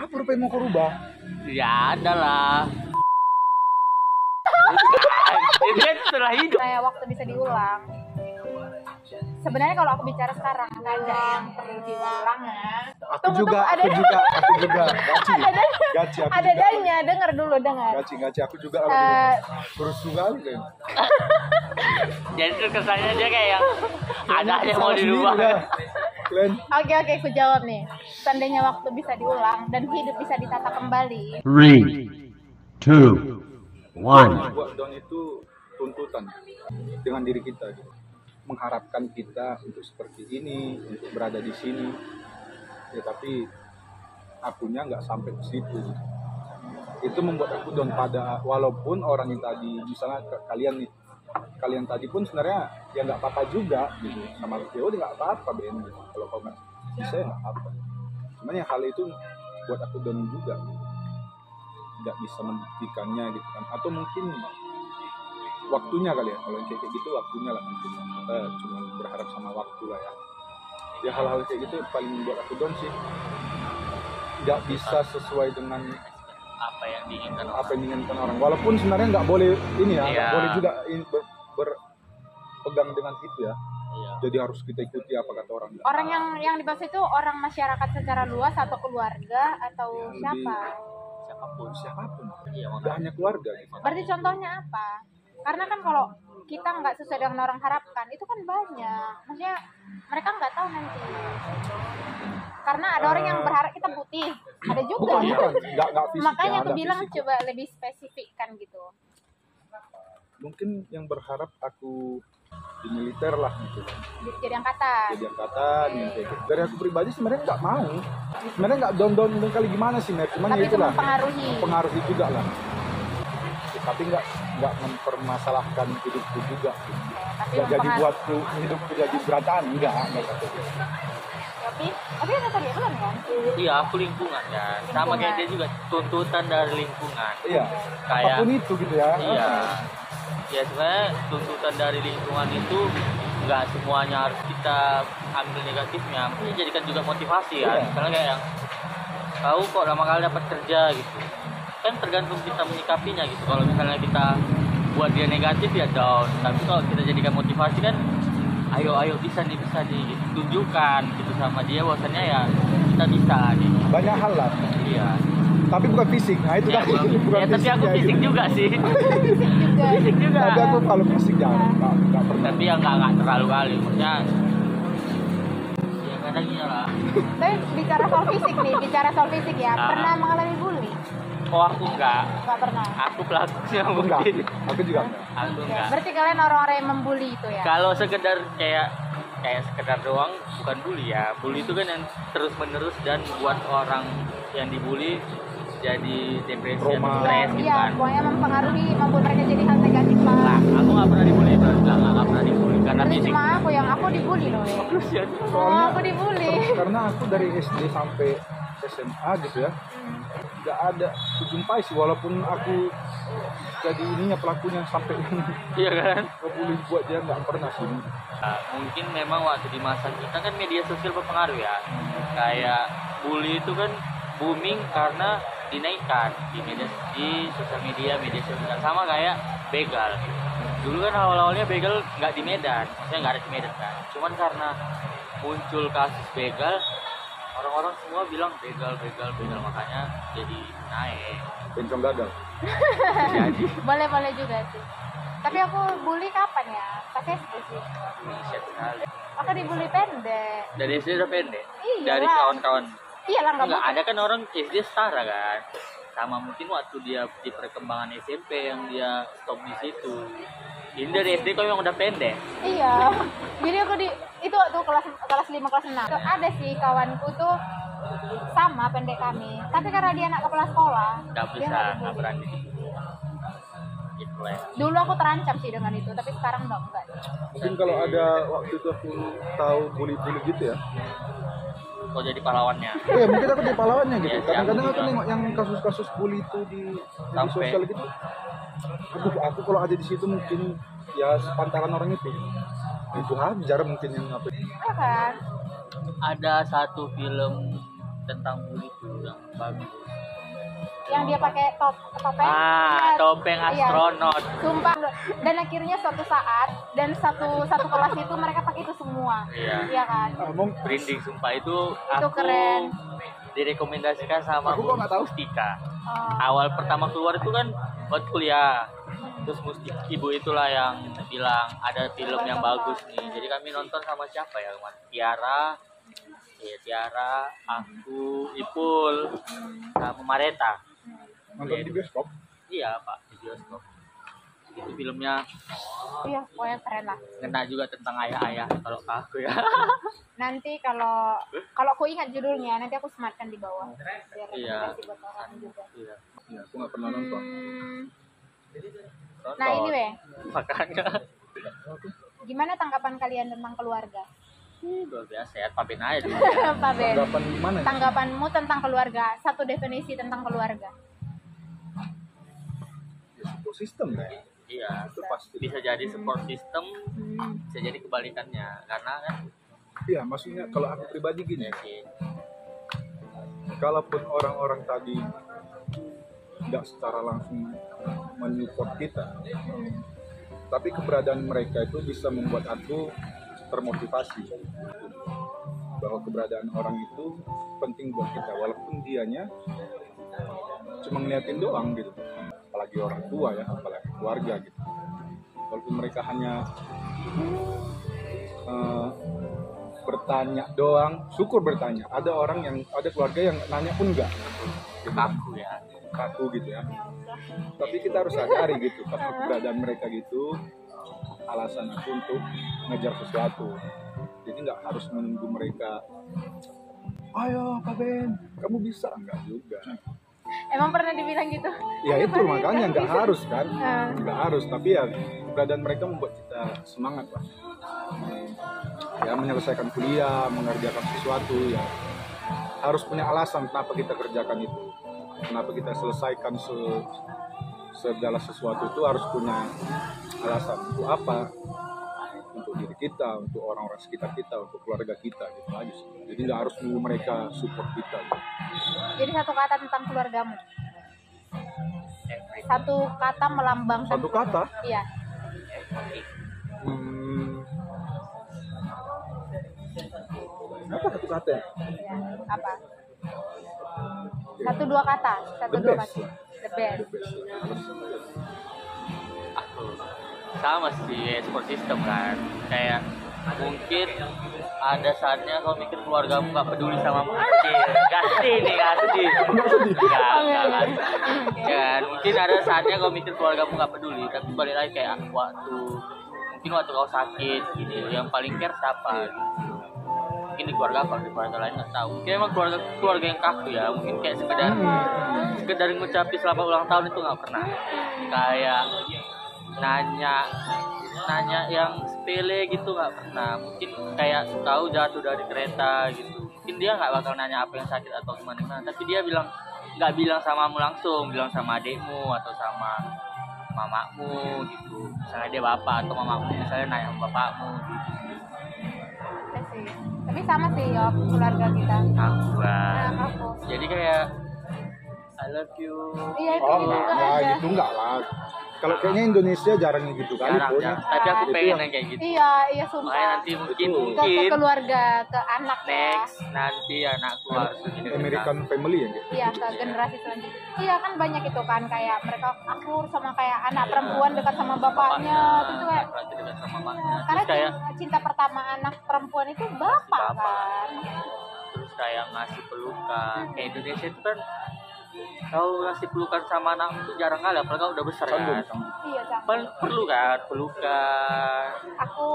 Apa rupanya mau kau rubah? Ya ada lah. Itu kan setelah hidup. Kayak waktu bisa diulang. Sebenarnya kalau aku bicara sekarang nggak ada yang perlu diulang ya. Aku juga. Gaci. Aku Ada juga. danya, dengar dulu. Gaci. Aku juga terus juga kan. Jadi kesannya dia kayak yang ada yang mau dirubah. Kalian Oke, aku jawab nih. Seandainya waktu bisa diulang dan hidup bisa ditata kembali. 3, 2, 1. buat down itu tuntutan dengan diri kita gitu. Mengharapkan kita untuk seperti ini, untuk berada di sini. Ya tapi akunya nggak sampai ke situ. Itu membuat aku down pada walaupun orang yang tadi misalnya kalian tadi pun sebenarnya ya nggak apa-apa juga gitu sama Theo nggak apa-apa Ben gitu. Kalau kau nggak bisa ya nggak apa-apa. Cuman yang hal itu buat aku down juga gitu. Nggak bisa membuktikannya gitu kan atau mungkin waktunya kali ya kalau yang kayak gitu waktunya lah mungkin kita cuma berharap sama waktu lah ya hal-hal kayak gitu paling membuat aku down sih nggak bisa sesuai dengan Apa yang diinginkan apa yang diinginkan orang walaupun sebenarnya nggak boleh ini ya nggak boleh juga berpegang dengan itu ya. Iya. Jadi harus kita ikuti apa kata orang. Orang yang dibahas itu orang masyarakat secara luas atau keluarga atau Ya, siapa? Siapapun. Iya, Nggak hanya keluarga gitu. Berarti contohnya apa? Karena kan kalau kita nggak sesuai dengan orang harapkan itu kan banyak. Maksudnya mereka nggak tahu nanti. Karena ada orang yang berharap kita putih, ada juga. Bukan nggak fisik. Makanya ya, aku ada bilang fisik. coba lebih spesifikkan gitu. Mungkin yang berharap aku di militer lah gitu. Jadi angkatan. Jadi angkatan yang kayak gitu. Dari aku pribadi sebenarnya nggak mau. Sebenarnya nggak down kali gimana sih, Mer? Cuman Tapi ya itu itulah. mempengaruhi. Mempengaruhi juga lah. Tapi nggak mempermasalahkan hidupku juga. Tapi Nggak jadi mempengaruhi. buatku hidupku jadi berantakan enggak gitu. Tapi ada tadi belum kan? Iya, aku lingkungan kan. Sama kayak dia juga tuntutan dari lingkungan. Iya. Kayak Apapun itu gitu ya. iya. Ya sebenarnya tuntutan dari lingkungan itu nggak semuanya harus kita ambil negatifnya, mungkin jadikan juga motivasi ya. Iya. Misalnya kayak yang tahu kok lama kali dapat kerja gitu, kan tergantung kita menyikapinya gitu. Kalau misalnya kita buat dia negatif ya down, tapi kalau kita jadikan motivasi kan, ayo bisa nih gitu. Tunjukkan gitu sama dia bahwasannya ya kita bisa gitu. Banyak hal lah. Iya. Tapi bukan fisik. Nah itu Ya, kan bukan ya, tapi aku fisiknya fisik gitu. juga sih. Juga. Fisik juga. Tapi aku kalau fisik jangan nggak pernah. Tapi ya nggak terlalu kali, maksudnya ya kadang iya lah. Tapi bicara soal fisik ya, Ah. pernah mengalami bully? Oh aku nggak Pernah. aku pelakunya Aku enggak. mungkin Aku juga enggak. aku Ya, nggak. berarti kalian orang-orang yang membuli itu ya? Kalau sekedar kayak sekedar doang bukan bully ya. Bully itu kan yang terus menerus dan buat orang yang dibully jadi depresi atau Trauma. stres gitu Iya, kan. pokoknya membuat mereka jadi hal negatif Nah, lah. aku nggak pernah dibully, nggak pernah dibully karena Berarti fisik. cuma aku yang dibully loh ya. Oh, Soalnya aku dibully. karena aku dari SD sampai SMA gitu ya nggak ada kujumpai sih walaupun aku jadi ininya pelakunya sampai Iya kan? ngebully buat dia nggak pernah sih. Nah, mungkin memang waktu di masa kita kan media sosial berpengaruh ya. Kayak bully itu kan booming karena dinaikkan di sosial media sosial, sama kayak begal. Dulu kan awal-awalnya begal nggak di Medan, maksudnya nggak ada di Medan kan. Cuman karena muncul kasus begal, orang-orang semua bilang begal, makanya jadi naik. Bencong gagal. Jadi Boleh juga sih. Tapi aku bully kapan ya? Pas SD sih. buset sekali. Aku dibully pendek. Dari SD udah pendek. Iya Dari lah. kawan-kawan. Iya lah nggak Nggak mungkin. ada kan orang SD setara kan, sama mungkin waktu dia di perkembangan SMP yang dia stop di situ. Ini dari SD kok yang udah pendek. Iya. Jadi aku itu waktu kelas 5 kelas 6. Tuh ada sih kawanku tuh sama pendek kami. Tapi karena dia anak kepala sekolah, Nggak dia bisa, nggak nggak dibully. berani. Gitu lah. Dulu aku terancam sih dengan itu, tapi sekarang enggak. Mungkin kalau ada waktu itu aku tahu bully-bully gitu ya. Kok jadi pahlawannya? Iya mungkin aku jadi pahlawannya gitu. Iya, Kadang-kadang aku aku juga. nengok yang kasus-kasus bully itu di media Sampai. sosial gitu. Aduh, aku kalau ada di situ mungkin ya sepantaran orang itu. Itu hajar mungkin yang apa. Iya kan? Ada satu film tentang bully itu yang bagus. Yang dia pakai topeng. Ah, Iya. topeng Iya. astronot. Sumpah. Dan akhirnya suatu saat dan satu kelas itu mereka pakai itu semua. Iya. Iya kan? Berinding sumpah itu Itu aku keren. direkomendasikan sama Aku kok nggak tahu. Mustika. Oh. Awal pertama keluar itu kan buat kuliah. Terus ibu itulah yang bilang ada film yang bagus nih. Jadi kami nonton sama siapa ya kemarin? Tiara, aku, Ipul, sama Mareta. Nonton di bioskop. Iya Pak, di bioskop. Itu filmnya Iya, pokoknya keren lah. ngena juga tentang ayah-ayah kalau ke aku ya. Nanti kalau aku ingat judulnya, nanti aku sematkan di bawah. Biar Iya. rekomendasi buat orang juga. Iya. Ya, aku nggak pernah nonton. Nonton. Nah ini weh, Makanya gimana tanggapan kalian tentang keluarga? luar biasa ya, papen aja dulu. Pak Ben, Tanggapan gimana? Ya? tanggapanmu tentang keluarga, satu definisi tentang keluarga. Support system ya. Iya. Itu pasti. Bisa jadi support system, bisa jadi kebalikannya. Karena kan Iya, maksudnya kalau aku pribadi gini, ya sih. kalaupun orang-orang tadi nggak secara langsung menyupport kita, tapi keberadaan mereka itu bisa membuat aku termotivasi bahwa keberadaan orang itu penting buat kita, walaupun dianya cuma ngeliatin doang gitu, apalagi orang tua ya, apalagi keluarga gitu, walaupun mereka hanya bertanya doang, syukur bertanya. Ada orang yang, ada keluarga yang nanya pun enggak gitu. Kaku ya. Kaku gitu ya. Tapi kita harus sadari gitu, karena keberadaan mereka gitu alasan aku untuk ngejar sesuatu. Jadi nggak harus menunggu mereka, ayo Pak Ben, kamu bisa, enggak juga. Emang pernah dibilang gitu? Ya itu makanya nggak harus kan, Ah. nggak harus. Tapi ya keberadaan mereka membuat kita semangat lah. Ya menyelesaikan kuliah, mengerjakan sesuatu ya harus punya alasan kenapa kita kerjakan itu, kenapa kita selesaikan segala sesuatu itu harus punya alasan untuk apa, untuk diri kita, untuk orang-orang sekitar kita, untuk keluarga kita gitu aja sih. Jadi nggak harus nunggu mereka support kita gitu. Jadi satu kata tentang keluargamu. Satu kata melambangkan. Satu kata? Iya. Apa satu kata ya? Iya. Apa? Satu dua kata. Satu The dua best. kata. The best. Aku sama sih support system kan. Kayak mungkin ada saatnya kau mikir keluargamu gak peduli sama gak sedih nih, gak sedih. Gak. Kan mungkin ada saatnya kau mikir keluargamu gak peduli, tapi balik lagi kayak mungkin waktu kau sakit gitu, yang paling care siapa gitu. Mungkin di keluarga apa, di keluarga lain nggak tahu. Mungkin emang keluarga yang kaku ya, mungkin kayak sekedar ngucapin selamat ulang tahun itu nggak pernah. Kayak nanya yang sepele gitu nggak pernah. Mungkin kayak tahu jatuh dari kereta gitu, mungkin dia nggak bakal nanya apa yang sakit atau gimana, tapi dia nggak bilang samamu langsung, bilang sama adikmu atau sama mamamu gitu. Misalnya dia bapak atau mamamu misalnya nanya sama bapakmu gitu. Iya sih. Tapi sama sih ya keluarga kita. Aku lah. Nah, aku. Jadi kayak I love you. Iya itu Oh gitu enggak, nggak enggak ada. gitu enggak lah. Kalau kayaknya Indonesia jarang gitu kali Jarang, pun. jarang. Tapi aku Itu pengen yang- yang kayak gitu. Iya, iya Makanya sumpah. nanti mungkin Itu. Ke keluarga, ke anak ya. next nanti anakku harus begini. American Family ya gitu. Iya, ke generasi selanjutnya. Iya kan banyak itu kan kayak mereka akur sama kayak anak perempuan dekat sama bapaknya, itu kayak berarti dekat sama mamanya. karena Terus kayak cinta pertama anak perempuan itu bapak kan. terus kayak ngasih pelukan. Kayak Indonesia itu kan kau ngasih pelukan sama anak itu jarang kali, apalagi kalau udah besar Sambung, kan. sambung. Iya, Cang. Perlu kan pelukan. Aku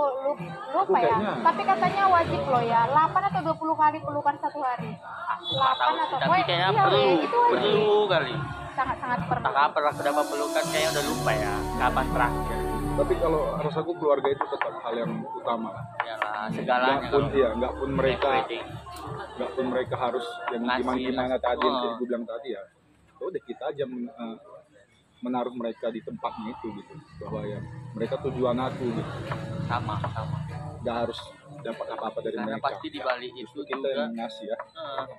lupa ya. kayaknya- Tapi katanya wajib loh ya, 8 atau 20 kali pelukan satu hari. Aku nggak tahu 8 sih, atau tapi kayaknya iya, perlu, weh, itu wajib. perlu kali. Sangat-sangat perlu. Tak kapan aku dapat pelukan, kayaknya udah lupa ya kapan terakhir. Tapi kalau rasaku keluarga itu tetap hal yang utama lah. Iyalah segalanya Nggak pun kalau iya, nggak pun mereka everything. nggak pun mereka harus yang Ngasih, gimana tadi yang oh. gue bilang tadi ya. Udah kita aja menaruh mereka di tempatnya itu gitu, bahwa ya mereka tujuan aku gitu. sama Nggak harus dapat apa-apa dari Karena mereka. pasti di balik itu Justru kita juga yang ngasih ya.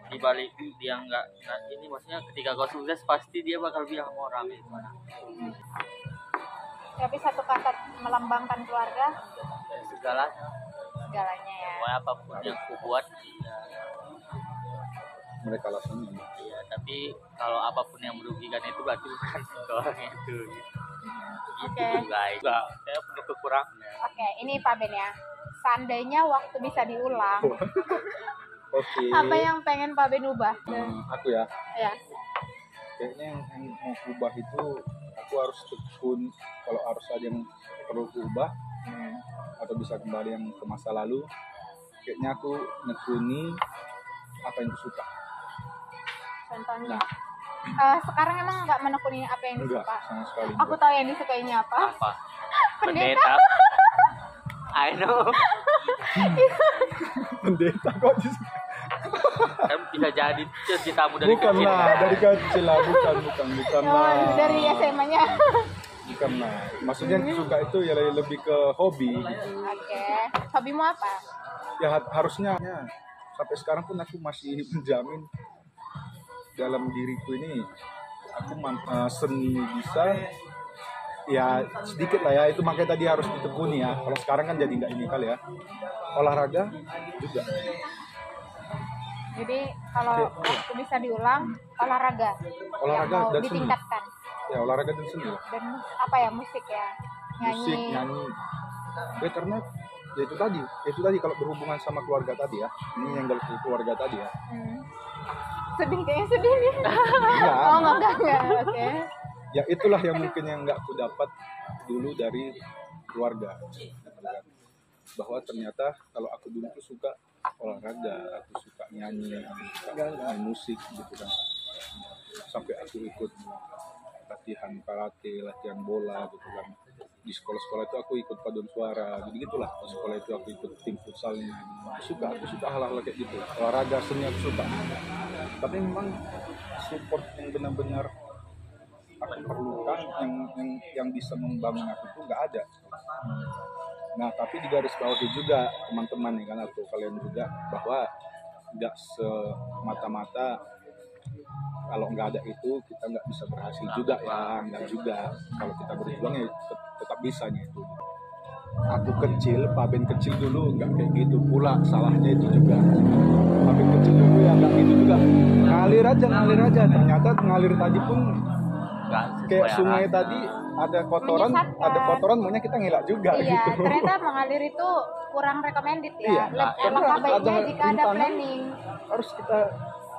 di balik dia nggak ini maksudnya ketika kau sukses pasti dia bakal bilang sama orang gimana. Tapi satu kata melambangkan keluarga Segalanya segalanya ya. pokoknya apapun yang ku buat ya, Mereka langsung ya tapi kalau apapun yang merugikan itu berarti bukan orang itu Oke. gitu guys. Enggak, saya punya kekurangan. Oke, ini Pak Ben ya. Seandainya waktu bisa diulang, Oke. apa yang pengen Pak Ben ubah? Aku ya, Ya. kayaknya yang mau ubah itu aku harus tekun. Kalau harus ada yang perlu ubah atau bisa kembali yang ke masa lalu, kayaknya aku nekuni apa yang aku suka. Contohnya. Sekarang emang nggak menekuni apa yang Enggak, disuka. sama sekali. Aku tahu yang disukainya apa. Apa? Pendeta. I know. Pendeta kok disuka. Kan bisa jadi cita-citamu dari Bukan kecil. lah, dari kecil lah, bukan Oh, lah. dari SMA-nya. Bukan lah. Maksudnya suka itu ya lebih ke hobi. Oke. Hobimu apa? Ya harusnya ya, sampai sekarang pun aku masih menjamin dalam diriku ini aku seni bisa ya sedikit lah ya, itu makanya tadi harus ditekuni ya. Kalau sekarang kan jadi nggak ini kali ya. Olahraga juga. Jadi kalau waktu bisa diulang, olahraga. Olahraga yang mau dan seni. ditingkatkan. Ya olahraga dan seni. Dan apa ya, musik ya, Musik, nyanyi. Ya karena ya itu tadi kalau berhubungan sama keluarga tadi ya. Ini yang dari keluarga tadi ya. Sedih, kayaknya sedih nih. Enggak. Oh enggak. Oke. Ya itulah yang mungkin yang nggak aku dapat dulu dari keluarga, bahwa ternyata kalau aku dulu tuh suka olahraga, aku suka nyanyi, aku suka main musik gitu kan, sampai aku ikut latihan karate, latihan bola gitu kan. Di sekolah-sekolah itu aku ikut paduan suara, jadi gitulah. Di sekolah itu aku ikut tim futsalnya. Aku suka hal-hal kayak gitu, olahraga, seni aku suka. Tapi memang support yang benar-benar aku perlukan yang bisa membangun aku tuh nggak ada. Nah tapi di garis bawahi juga teman-teman nih kan, atau kalian juga, bahwa nggak semata-mata kalau nggak ada itu kita nggak bisa berhasil juga ya, nggak juga. Kalau kita berjuang ya tetap bisanya itu. Aku kecil, Pak Ben kecil dulu nggak kayak gitu pula, salahnya itu juga. Pak Ben kecil dulu ya nggak gitu juga, ngalir aja. Ternyata ngalir tadi pun kayak sungai tadi ada kotoran maunya kita ngelak juga Iya, gitu. ternyata mengalir itu kurang recommended ya. Iya, Alangkah baiknya jika ada rintangan, planning. harus kita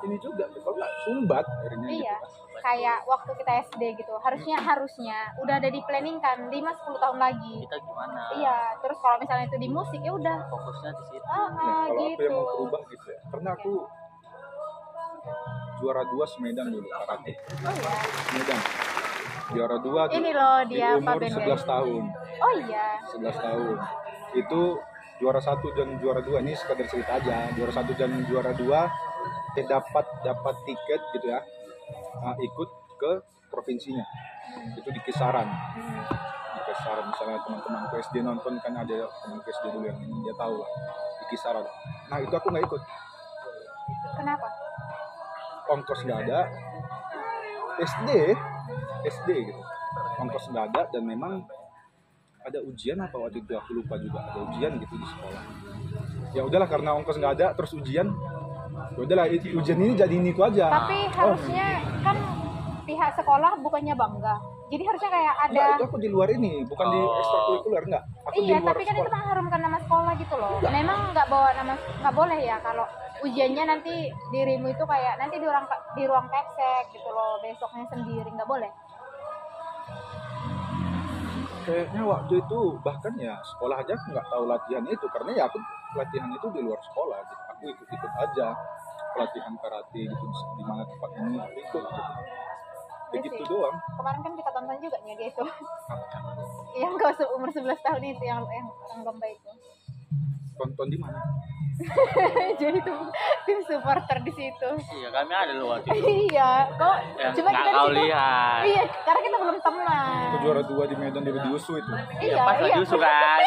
ini juga, kalau nggak sumbat akhirnya Iya, gitu. kayak waktu kita SD gitu. Harusnya udah ada di planning kan 5-10 tahun lagi. Kita gimana? Iya, terus kalau misalnya itu di musik ya udah. Fokusnya di situ. Nah, kalau aku Gitu. yang mau berubah gitu ya, karena aku juara 2 Semedan dulu karate. Oh iya. Semedan juara 2 Ini loh di dia Pak umur Ben. 11 tahun. Oh iya. 11 tahun. Itu juara 1 dan juara 2, ini sekedar cerita aja. Juara 1 dan juara 2 dapat tiket gitu ya. Ikut ke provinsinya. Itu di Kisaran. Di Kisaran, misalnya teman-teman SD nonton kan, ada teman SD dulu yang ini, dia tahu lah. Di Kisaran. Nah, itu aku nggak ikut. Kenapa? Ongkos nggak ada. SD gitu. Ongkos nggak ada, dan memang ada ujian apa waktu itu aku lupa juga, ada ujian gitu di sekolah. Ya udahlah, karena ongkos nggak ada terus ujian, ya udahlah ujian ini jadi ini aja. Tapi harusnya kan pihak sekolah bukannya bangga. Jadi harusnya kayak ada. Enggak, itu aku di luar ini, bukan di ekstrakurikuler, enggak. Aku Iya, di luar tapi kan sekolah. itu mengharumkan nama sekolah gitu loh. Memang nggak boleh ya kalau ujiannya nanti dirimu itu kayak nanti di ruang kapsek gitu loh, besoknya sendiri, nggak boleh. Kayaknya waktu itu bahkan ya sekolah aja aku nggak tahu latihan itu, karena ya aku latihan itu di luar sekolah gitu. Aku ikut aja pelatihan karate gitu, di mana tempat ini aku ikut gitu. Begitu Iya sih. doang. Kemarin kan kita tonton juga nih dia itu. Yang kau umur 11 tahun itu yang lomba itu. tonton di mana? Jadi tuh tim supporter di situ. Iya, kami ada loh waktu itu. Iya, kok Ya, cuma nggak kita di kau situ. lihat. Iya, karena kita belum teman. Aku juara 2 di Medan dari Diusu itu. Iya, Pas iya. lagi usul kan.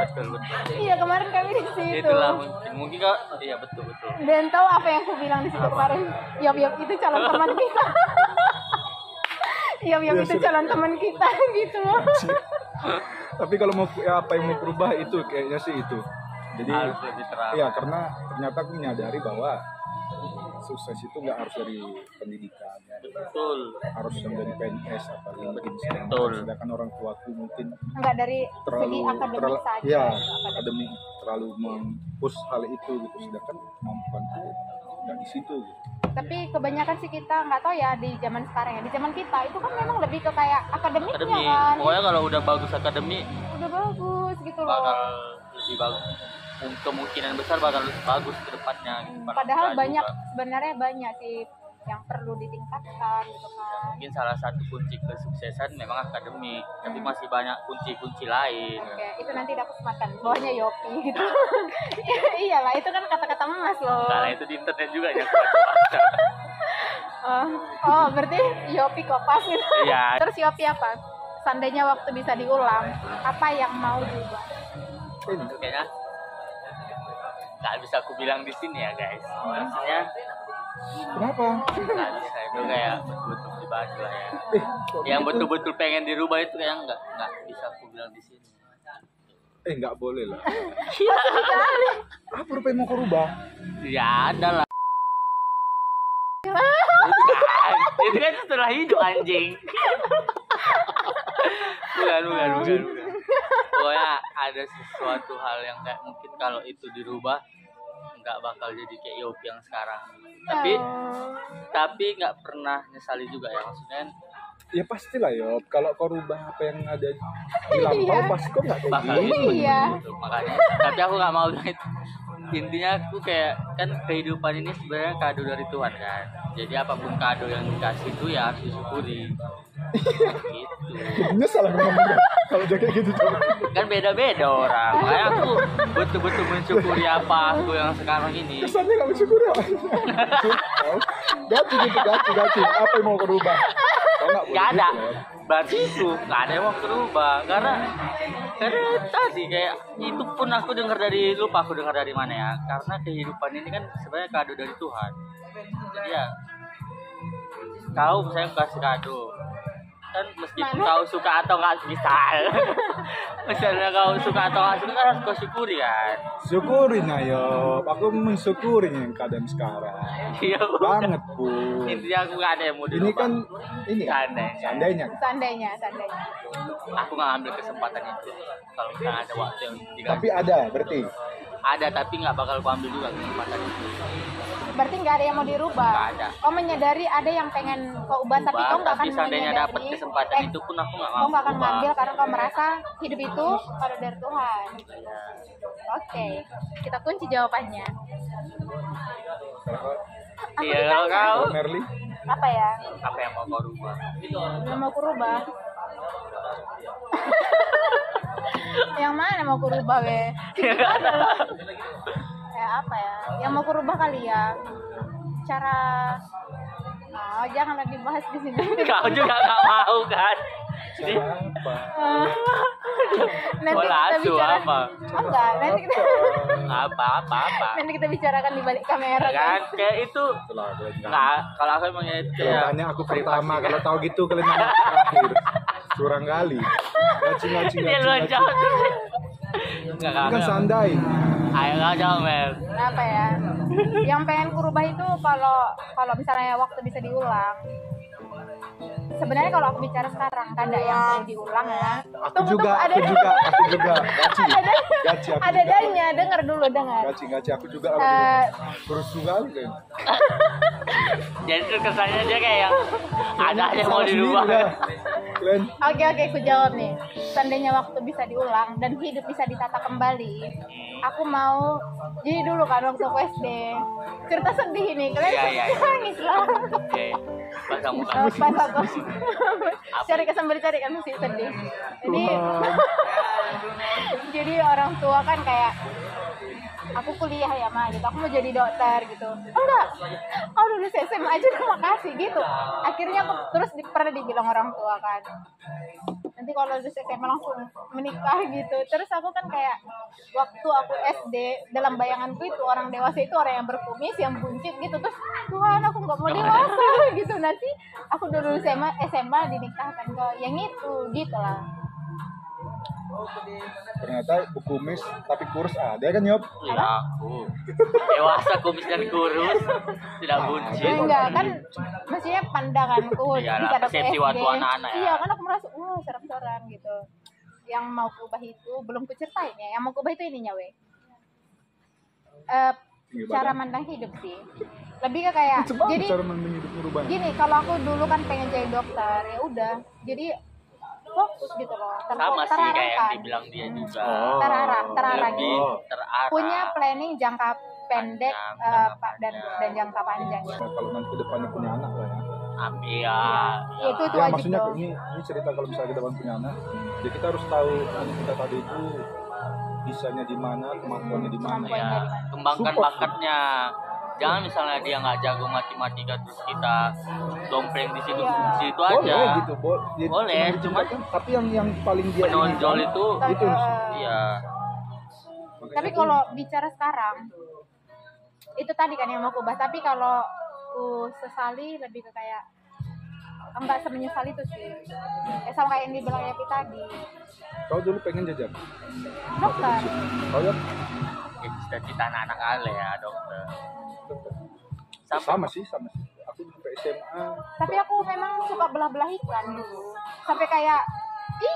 Betul. Iya, kemarin kami di situ. Itulah mungkin kau iya betul. Dan tahu apa yang aku bilang di situ kemarin? Yop itu calon teman kita. Yop Ya, itu sudah. calon teman kita gitu. Tapi kalau mau apa yang mau berubah itu kayaknya sih itu. Jadi Harus lebih terang. ya karena ternyata aku menyadari bahwa sukses itu nggak harus dari pendidikan, Betul. harus yang dari PNS atau LinkedIn. Betul. Sedangkan orang tuaku mungkin Enggak dari terlalu segi akademik saja. ya Akademik. akademik terlalu mempush hal itu gitu, sedangkan kemampuanku nggak di situ gitu. Tapi kebanyakan sih kita nggak tahu ya di zaman sekarang ya. Di zaman kita itu kan memang lebih ke kayak akademiknya Akademi. kan. Pokoknya kalau udah bagus akademi Udah bagus gitu loh. bakal lebih bagus. Kemungkinan besar bakal lebih bagus ke depannya. gitu. Padahal Kita banyak juga. sebenarnya banyak sih yang perlu ditingkatkan gitu kan. Mungkin salah satu kunci kesuksesan memang akademik, tapi masih banyak kunci-kunci lain. Oke, itu nanti aku sematkan. Bawahnya Yopi gitu. Iyalah, itu kan kata-kata emas loh. Karena itu di internet juga ya. baca-baca. Oh, berarti Yopi Kopas gitu. Iya. Terus Yopi apa? Seandainya waktu bisa diulang, apa yang mau diubah? Itu kayaknya nggak bisa aku bilang di sini ya guys. Maksudnya Kenapa? nggak bisa itu kayak betul-betul dibahas lah ya. Kok Yang gitu? betul-betul pengen dirubah itu kayak nggak bisa aku bilang di sini. Nggak boleh lah. Iya. Apa rupanya mau kau rubah? Ya ada lah. Itu kan setelah hidup anjing. bukan. Pokoknya ada sesuatu hal yang kayak mungkin kalau itu dirubah nggak bakal jadi kayak Yopi yang sekarang. Tapi nggak pernah nyesali juga ya, maksudnya Ya pastilah Yop, kalau kau rubah apa yang ada di lampau Iya. pasti kau nggak kayak bakal gini. gitu, Iya. gitu. Makanya tapi aku nggak mau gitu. Intinya aku kayak kan kehidupan ini sebenarnya kado dari Tuhan kan, jadi apapun kado yang dikasih itu ya harus disyukuri gitu. Jadinya salah ngomong kalau dia kayak gitu coba. Kan beda-beda orang, makanya aku betul-betul mensyukuri apa aku yang sekarang ini. Kesannya nggak bersyukur ya. Gaci gitu, gaci. Apa yang mau kau rubah? Kau nggak boleh Gak ada, gitu, Yop. berarti itu gak ada yang mau berubah karena tadi kayak itu pun aku dengar dari lupa aku dengar dari mana ya, karena kehidupan ini kan sebenarnya kado dari Tuhan. Jadi ya kau misalnya kasih kado kan meskipun kau suka atau nggak misalnya kau suka atau nggak suka kan harus kau syukuri kan. Syukurin ayo, aku mensyukurin yang keadaan sekarang. Iya Banget pun. intinya aku nggak ada yang mau Ini dirubah. kan ini ya, Seandainya. seandainya. Seandainya. Aku nggak ambil kesempatan itu kalau misalnya ada waktu yang dikasih. Tapi ada berarti. Ada tapi nggak bakal aku ambil juga kesempatan itu. Berarti nggak ada yang mau dirubah. Nggak ada. Kau menyadari ada yang pengen kau ubah, tapi kau nggak akan tapi seandainya menyadari. dapat kesempatan itu pun aku nggak Kau mau nggak akan ubah. ngambil karena kau merasa hidup itu kado dari Tuhan. Oke, kita kunci jawabannya. Kalau Aku Iya, ditanya, kalau kau Merli, apa ya? apa yang mau kau rubah? Yang mau kurubah? Yang mana mau kurubah be? Ada loh. Apa ya? Yang mau kurubah kali ya? Cara janganlah dibahas di sini. Kau juga nggak mau kan? cara apa? Nanti Oh, kita lasu bicara. apa? Oh, enggak, nanti kita bicarakan di balik kamera Kan kan. kayak itu Itulah kalian. nggak, kalau aku emang itu Kalau ya tanya aku privasi. pertama, kalau tahu gitu kalian nanya aku terakhir. Curang kali. Gaci. Dia lu jawab. Enggak Ini kan kan. sandai. Ayo nggak jawab Mel. Apa ya? Yang pengen kurubah itu kalau misalnya waktu bisa diulang. Sebenarnya kalau aku bicara sekarang kan ada yang perlu diulang ya. Aku juga. Gaci. Gaci aku Ada juga. danya, dengar dulu dengar. Gaci aku juga. Eh, Terus juga kan. Jadi itu kesannya dia kayak yang ada aja mau dirubah. Kalian Oke, aku jawab nih. Seandainya waktu bisa diulang dan hidup bisa ditata kembali, aku mau jadi dulu kan waktu aku SD. Cerita sedih ini, kalian Iya. nangis lah. Oke. Pasang muka. Pas aku cari sambil cari kan masih sedih. Jadi orang tua kan kayak aku kuliah ya Ma gitu, aku mau jadi dokter gitu. Enggak, aku lulus SMA aja udah makasih gitu. Akhirnya aku terus pernah dibilang orang tua kan, nanti kalau lulus SMA langsung menikah gitu. Terus aku kan kayak waktu aku SD, dalam bayanganku itu orang dewasa itu orang yang berkumis, yang buncit gitu. Terus Tuhan, aku nggak mau dewasa gitu, nanti aku udah lulus SMA dinikahkan ke yang itu gitu lah. Ternyata kumis tapi kurus ada kan Yop? Ya aku dewasa kumis dan kurus tidak buncit. Enggak kan, maksudnya pandanganku Iyalah, bisa dapet persepsi SD. waktu anak-anak ya. Iya kan aku merasa wah serem-serem gitu. Yang mau kubah itu belum kuceritain ya, yang mau kubah itu ininya weh. Cara mandang hidup sih, lebih ke kayak jadi cara hidup merubah. gini, kalau aku dulu kan pengen jadi dokter, ya udah jadi fokus gitu loh, Sama sih kayak yang terarahkan, dibilang dia juga. terarah Lebih gitu, terarah. punya planning jangka pendek Panjang, dan jangka panjang gitu. Nah, kalau nanti depannya punya anak lah ya. Iya. Ya, itu Ya wajib maksudnya dong. ini cerita kalau misalnya kita punya anak, ya kita harus tahu anak kita tadi itu bisanya di mana, kemampuannya di mana. Kemampuan. Ya, kembangkan Support. bakatnya. Jangan misalnya dia nggak jago matematika terus kita dompleng di situ Iya. situ aja. Boleh gitu, Boleh, cuman tapi yang paling dia menonjol inginkan, itu itu iya. makanya Tapi itu- kalau bicara sekarang, itu tadi kan yang mau aku bahas. Tapi kalau ku sesali lebih ke kayak enggak semenyesal itu sih. Sama kayak yang dibilang Epi tadi. kau dulu pengen jajan Dokter. kau ya Itu cita-cita anak-anak Ale ya dokter. sama sih aku sampai SMA Tapi aku memang suka belah-belah ikan dulu. Sampai kayak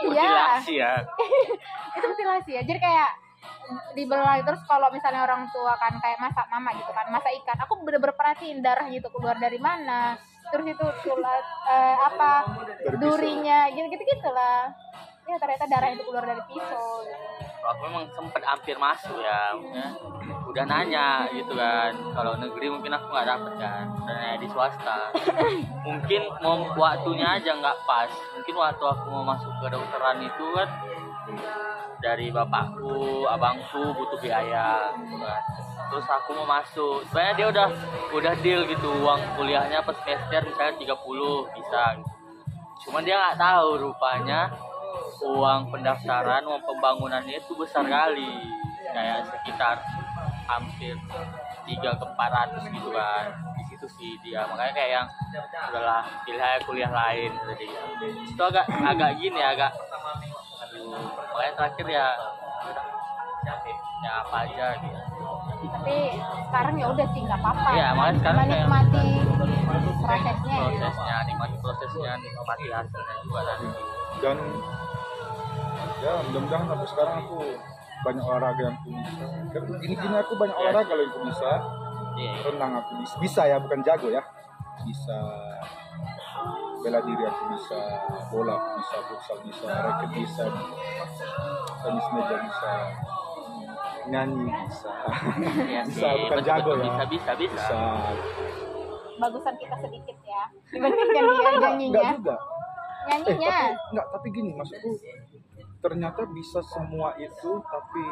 iya. Mutilasi ya. Itu mutilasi ya. Jadi kayak dibelah terus kalau misalnya orang tua kan kayak masak mama gitu kan, masak ikan, aku bener-bener perhatiin darah gitu keluar dari mana. Terus itu tulat apa Dari pisau. durinya gitu lah. Ya ternyata darah itu keluar dari pisau gitu. Aku memang sempat hampir masuk ya, maksudnya udah nanya gitu kan. Kalau negeri mungkin aku nggak dapet kan, udah nanya di swasta. Mungkin mau waktunya aja nggak pas. Mungkin waktu aku mau masuk ke kedokteran itu kan dari bapakku, abangku butuh biaya gitu kan. Terus aku mau masuk, sebenarnya dia udah deal gitu, uang kuliahnya per semester misalnya 30 bisa gitu. Cuman dia nggak tahu rupanya uang pendaftaran, uang pembangunannya itu besar kali, kayak sekitar hampir 300 ke 400 gitu kan. Di situ sih dia, makanya kayak yang udahlah pilih aja kuliah lain jadi itu agak gini agak aduh, makanya terakhir ya udah ya apa aja gitu. Tapi sekarang ya udah sih nggak apa-apa. Iya, makanya sekarang kayak menikmati prosesnya ya. prosesnya, nikmati prosesnya, nikmati hasilnya juga nanti. dan ya mudah-mudahan sampai sekarang aku banyak olahraga yang aku bisa. Gini aku banyak olahraga kalau yang aku bisa. Iya, Renang aku bisa ya, bukan jago ya. Bisa bela diri aku bisa, bola aku bisa, futsal bisa, raket bisa, tenis meja bisa, nyanyi bisa. iya Bisa, sih, bukan jago ya. bisa. Bisa. Bagusan kita sedikit ya dibandingkan dia nyanyinya. Enggak juga. Nyanyinya. Tapi gini maksudku, ternyata bisa semua itu tapi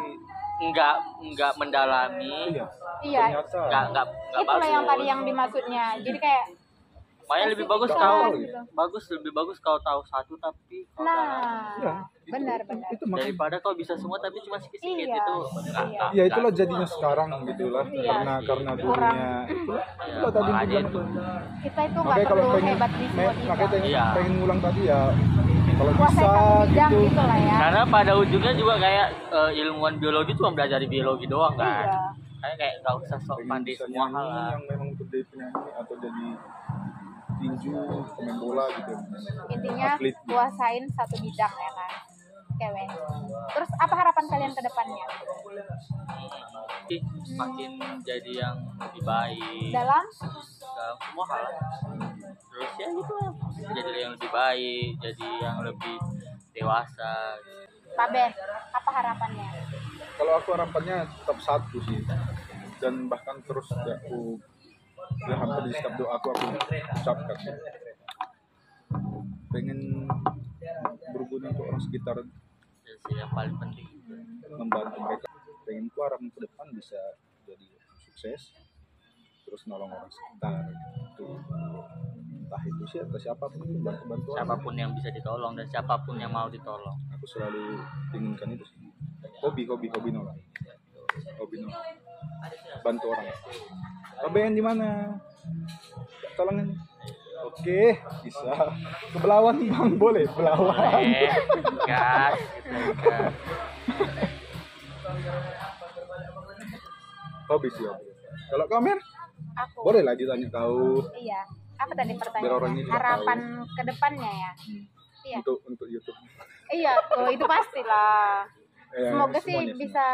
Enggak mendalami, Iya. ternyata enggak Itulah bagus. yang tadi yang dimaksudnya. Jadi kayak Makanya lebih bagus Nggak kau tahu lebih bagus kau tahu satu tapi kau nah, ya, benar. itu makanya daripada kau bisa semua tapi cuma sikit-sikit Iya, itu iya. ya itulah jadinya sekarang gitulah Iya. karena Kurang. dulunya itulah tadi yang makanya bilang itu. kita itu nggak makanya kalau perlu pengen hebat di semua makanya bidang. Iya. pengen ngulang tadi ya kalau Kuasai bisa satu bidang gitu gitu lah ya. Karena pada ujungnya juga kayak ilmuwan biologi cuma belajar biologi doang kan. Iya. Kayak nggak usah sok pengen pandai bisa semua hal nyanyi lah. yang memang untuk jadi penyanyi atau jadi tinju pemain bola gitu Intinya atlet. kuasain satu bidang ya kan. Oke, weh. Terus apa harapan kalian ke depannya? Makin jadi yang lebih baik Dalam dalam semua hal. Terus ya gitu lah. Jadi yang lebih baik, jadi yang lebih dewasa. Pak Ben, apa harapannya? Kalau aku harapannya tetap satu sih dan bahkan terus ya aku ya hampir di setiap doa aku ucapkan pengen berguna untuk orang sekitar, Ya sih yang paling penting. membantu mereka, pengen ku harap ke depan bisa jadi sukses, terus nolong orang sekitar gitu. Entah itu sih atau siapapun itu, bantu Siapapun yang bisa ditolong dan siapapun yang mau ditolong. aku selalu inginkan itu sih. Hobi nolong, bantu orang. KBN di mana? Tolongin. Oke, bisa. Ke Belawan Bang, boleh? Belawan. Gas, gitu kan. Hobi sih, hobi. Kalau kamu, Aku. boleh lah ditanya kau. Iya. Apa tadi Biar pertanyaan? orangnya juga Harapan ke depannya ya. Iya. Untuk YouTube. Iya, oh, itu pastilah. Semoga sih semuanya. bisa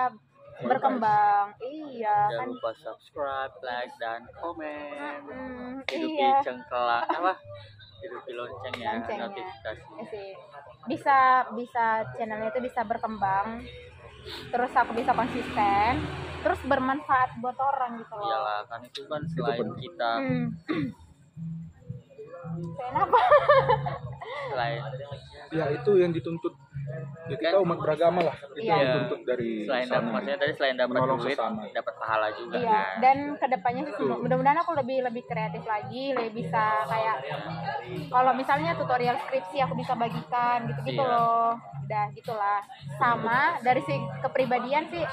berkembang. Iya Jangan kan. lupa subscribe, like, dan komen. Hidupi Iya. cengkelak apa? Hidupi lonceng ya, Loncengnya. notifikasi. Ya sih. Bisa channelnya itu bisa berkembang. Terus aku bisa konsisten, terus bermanfaat buat orang gitu loh. Iyalah, kan itu kan selain penting. kita, Kenapa? selain Ya itu yang dituntut. Ya, kita umat beragama lah. Itu Iya. yang dituntut dari selain sana. maksudnya tadi selain dapat Menolong duit, sesama. dapat pahala juga Iya, kan. dan kedepannya sih mudah-mudahan aku lebih kreatif lagi, lebih bisa kayak kalau misalnya tutorial skripsi aku bisa bagikan gitu-gitu Iya. loh. Udah gitulah. Sama dari si kepribadian sih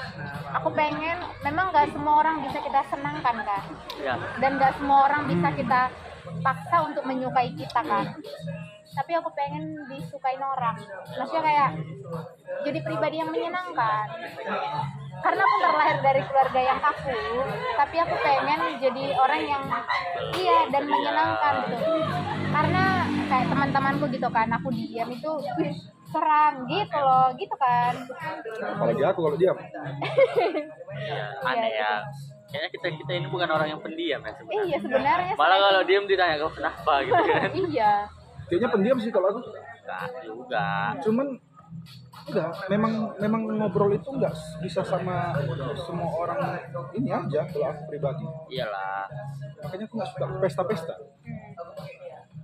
aku pengen memang nggak semua orang bisa kita senangkan kan. Ya, Dan nggak semua orang bisa kita paksa untuk menyukai kita kan. Tapi aku pengen disukain orang. Maksudnya kayak jadi pribadi yang menyenangkan. Karena aku terlahir dari keluarga yang kaku, tapi aku pengen jadi orang yang iya dan menyenangkan gitu. Karena kayak teman-temanku gitu kan, aku diam itu "Wih, serang gitu loh, gitu kan. Apalagi aku kalau diam. iya, aneh ya. Kayaknya kita ini bukan orang yang pendiam ya sebenarnya. Iya sebenarnya. Malah kalau diem ditanya kau kenapa gitu kan. Iya. Kayaknya pendiam sih kalau aku. Enggak juga. Cuman enggak, memang ngobrol itu enggak bisa sama semua orang ini aja kalau aku pribadi. Iyalah. Makanya aku enggak suka pesta-pesta.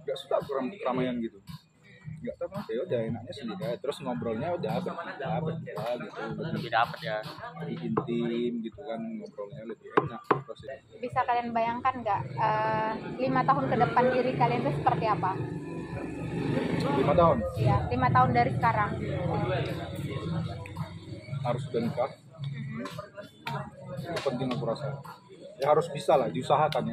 Enggak suka keramaian gitu. Enggak tahu kenapa, ya udah enaknya sendiri aja. Terus ngobrolnya udah bertiga gitu. Lebih dapat ya. Lebih intim gitu kan, ngobrolnya lebih enak prosesnya. Bisa kalian bayangkan nggak 5 tahun ke depan diri kalian itu seperti apa? 5 tahun Iya, 5 tahun dari sekarang. harus sudah nikah. Itu penting aku rasa. Ya harus bisa lah, diusahakan.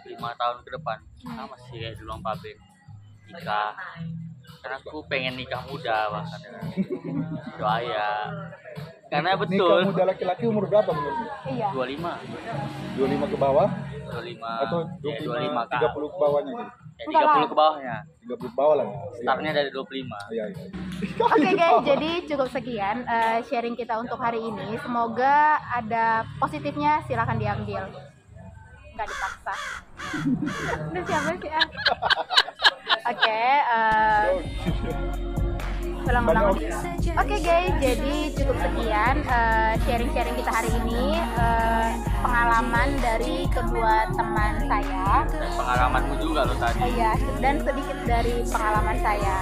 5 tahun ke depan sama sih kayak dulu Pak Ben, nikah. Karena aku pengen nikah muda bahkan ya. Doa ya. Karena Nikah betul muda laki-laki umur berapa menurutmu? Iya. 25 25 ke bawah 25 atau ya, 25 25 ke 30 ke bawahnya gitu? ya, Enggak 30 lah. ke bawahnya. 30 ke bawah lah. Startnya dari 25. Iya. Oke guys, jadi cukup sekian sharing kita untuk hari ini. Semoga ada positifnya, silakan diambil. Nggak dipaksa. Ini siapa sih? Oke, ulang-ulang. Oke guys, jadi cukup sekian sharing-sharing kita hari ini, pengalaman dari kedua teman saya. Dan pengalamanmu juga loh tadi. Iya, dan sedikit dari pengalaman saya.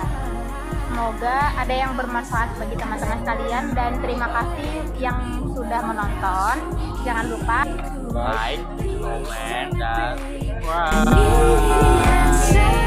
Semoga ada yang bermanfaat bagi teman-teman sekalian dan terima kasih yang sudah menonton. Jangan lupa Like, comment, dan subscribe. Need answer.